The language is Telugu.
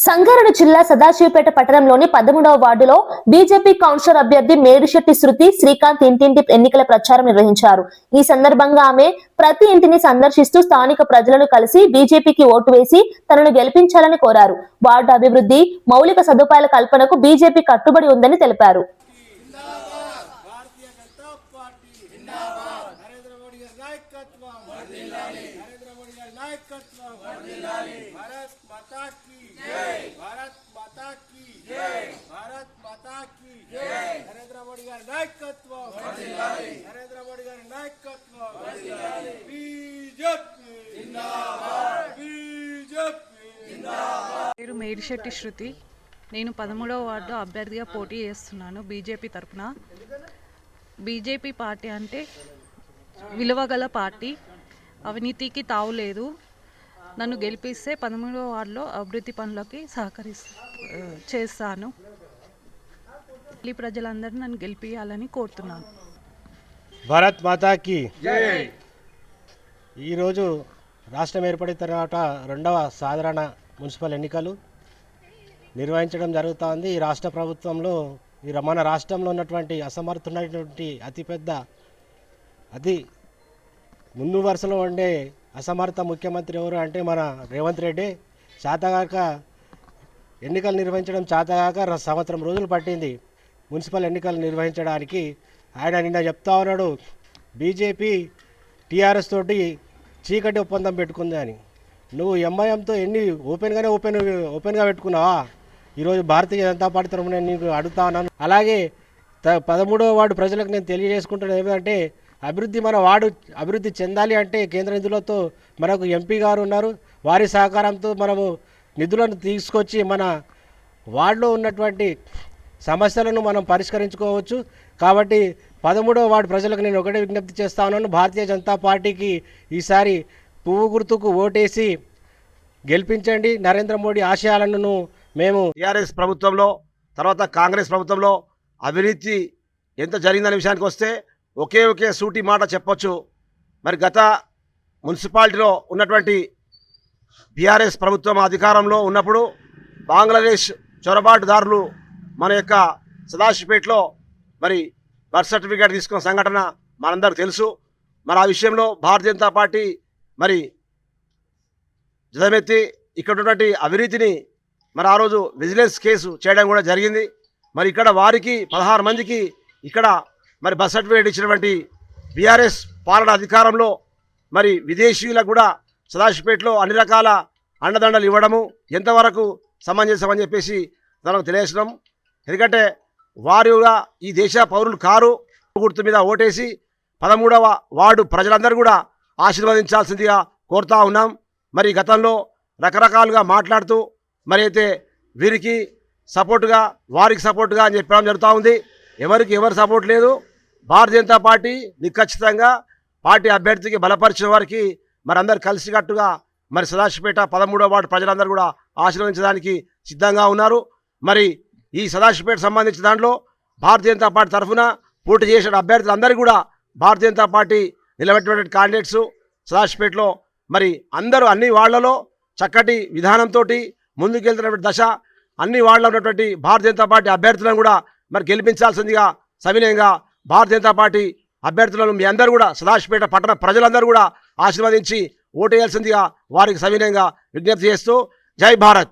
సంగారెడ్డి జిల్లా సదాశివపేట పట్టణంలోని 13వ వార్డులో బీజేపీ కౌన్సిలర్ అభ్యర్థి మేడిశెట్టి శృతి శ్రీకాంత్ ఇంటింటి ఎన్నికల ప్రచారం నిర్వహించారు. ఈ సందర్భంగా ఆమె ప్రతి ఇంటిని సందర్శిస్తూ స్థానిక ప్రజలను కలిసి బీజేపీకి ఓటు వేసి తనను గెలిపించాలని కోరారు. వార్డు అభివృద్ధి, మౌలిక సదుపాయాల కల్పనకు బీజేపీ కట్టుబడి ఉందని తెలిపారు. भारत माता की जय, भारत माता की जय, नरेंद्र मोदी गारी नायकत्व, नरेंद्र मोदी गारी नायकत्व, बीजेपी जिंदाबाद, बीजेपी जिंदाबाद। పేరు మేడిశెట్టి శృతి. నేను 13వ వార్డు అభ్యర్థిగా పోటీ చేస్తున్నాను బీజేపీ తరపున. బీజేపీ పార్టీ అంటే విలువగల పార్టీ, అవినీతికి తావులేదు. నన్ను గెలిపిస్తే 13వ వార్డులో అభివృద్ధి పనులకి చేస్తాను. ఈ ప్రజలందరూ నన్ను గెలిపియాలని కోరుతున్నాను. భారత్ మాతాకి జై. ఈరోజు రాష్ట్రం ఏర్పడిన తర్వాత 2వ సాధారణ మున్సిపల్ ఎన్నికలు నిర్వహించడం జరుగుతోంది. ఈ రాష్ట్ర ప్రభుత్వంలో మన రాష్ట్రంలో ఉన్నటువంటి అసమర్థున్నటువంటి అతి ముందు వరుసలో ఉండే అసమర్థ ముఖ్యమంత్రి ఎవరు అంటే మన రేవంత్ రెడ్డి. చేతగాక ఎన్నికలు నిర్వహించడం చేతగాక సంవత్సరం రోజులు పట్టింది మున్సిపల్ ఎన్నికలు నిర్వహించడానికి. ఆయన నిన్న చెప్తా ఉన్నాడు బీజేపీ టీఆర్ఎస్ తోటి చీకటి ఒప్పందం పెట్టుకుంది అని. నువ్వు ఎంఐఎంతో ఎన్ని ఓపెన్గా పెట్టుకున్నావా? ఈరోజు భారతీయ జనతా పార్టీ తరఫున నేను నీకు అడుగుతా ఉన్నాను. అలాగే 13వ వార్డు ప్రజలకు నేను తెలియజేసుకుంటున్నాను ఏమిటంటే, మన వార్డు అభివృద్ధి చెందాలి అంటే కేంద్ర నిధులతో మనకు ఎంపీ గారు ఉన్నారు. వారి సహకారంతో మనము నిధులను తీసుకొచ్చి మన వార్డులో ఉన్నటువంటి సమస్యలను మనం పరిష్కరించుకోవచ్చు. కాబట్టి 13వ వార్డు ప్రజలకు నేను ఒకటే విజ్ఞప్తి చేస్తా ఉన్నాను, భారతీయ జనతా పార్టీకి ఈసారి పువ్వు గుర్తుకు ఓటేసి గెలిపించండి. నరేంద్ర మోడీ ఆశయాలను మేము టీఆర్ఎస్ ప్రభుత్వంలో, తర్వాత కాంగ్రెస్ ప్రభుత్వంలో అవినీతి ఎంత జరిగిందనే విషయానికి వస్తే ఒకే సూటి మాట చెప్పొచ్చు. మరి గత మున్సిపాలిటీలో ఉన్నటువంటి బీఆర్ఎస్ ప్రభుత్వం అధికారంలో ఉన్నప్పుడు బంగ్లాదేశ్ చొరబాటుదారులు మన యొక్క సదాశివపేటలో మరి బర్త్ సర్టిఫికేట్ తీసుకున్న సంఘటన మనందరికీ తెలుసు. మరి ఆ విషయంలో భారతీయ జనతా పార్టీ మరి జదమెత్తి ఇక్కడ ఉన్నటువంటి అవినీతిని మరి ఆ రోజు విజిలెన్స్ కేసు చేయడం కూడా జరిగింది. మరి ఇక్కడ వారికి 16 మందికి ఇక్కడ మరి బర్త్ సర్టిఫికేట్ ఇచ్చినటువంటి బీఆర్ఎస్ పాలన అధికారంలో మరి విదేశీయులకు కూడా సదాశివపేటలో అన్ని రకాల అండదండలు ఇవ్వడము ఎంతవరకు సమంజసమని చెప్పేసి తనకు తెలియజేయడం. ఎందుకంటే వారుగా ఈ దేశ పౌరులు కారు. గుర్తు మీద ఓటేసి 13వ వార్డు ప్రజలందరూ కూడా ఆశీర్వదించాల్సిందిగా కోరుతా ఉన్నాం. మరి గతంలో రకరకాలుగా మాట్లాడుతూ మరి అయితే వీరికి సపోర్టుగా వారికి సపోర్టుగా అని చెప్పడం జరుగుతూ ఉంది. ఎవరు సపోర్ట్ లేదు. భారతీయ జనతా పార్టీ నిఖచ్చితంగా పార్టీ అభ్యర్థికి బలపరిచిన వారికి మరి అందరు కలిసికట్టుగా మరి సదాశివపేట 13వ వార్డు ప్రజలందరూ కూడా ఆశీర్వదించడానికి సిద్ధంగా ఉన్నారు. మరి ఈ సదాశివపేట సంబంధించిన దాంట్లో భారతీయ జనతా పార్టీ తరఫున పోటీ చేసిన అభ్యర్థులందరూ కూడా భారతీయ జనతా పార్టీ నిలబెట్టినటువంటి క్యాండిడేట్స్ సదాశివపేటలో మరి అందరూ అన్ని వార్డులలో చక్కటి విధానంతో ముందుకెళ్తున్నటువంటి దశ. అన్ని వార్డులో ఉన్నటువంటి భారతీయ జనతా పార్టీ అభ్యర్థులను కూడా మరి గెలిపించాల్సిందిగా సవినయంగా భారతీయ జనతా పార్టీ అభ్యర్థులను మీ అందరూ కూడా సదాశివపేట పట్టణ ప్రజలందరూ కూడా ఆశీర్వదించి ఓటేయాల్సిందిగా వారికి సవినయంగా విజ్ఞప్తి చేస్తూ జై భారత్.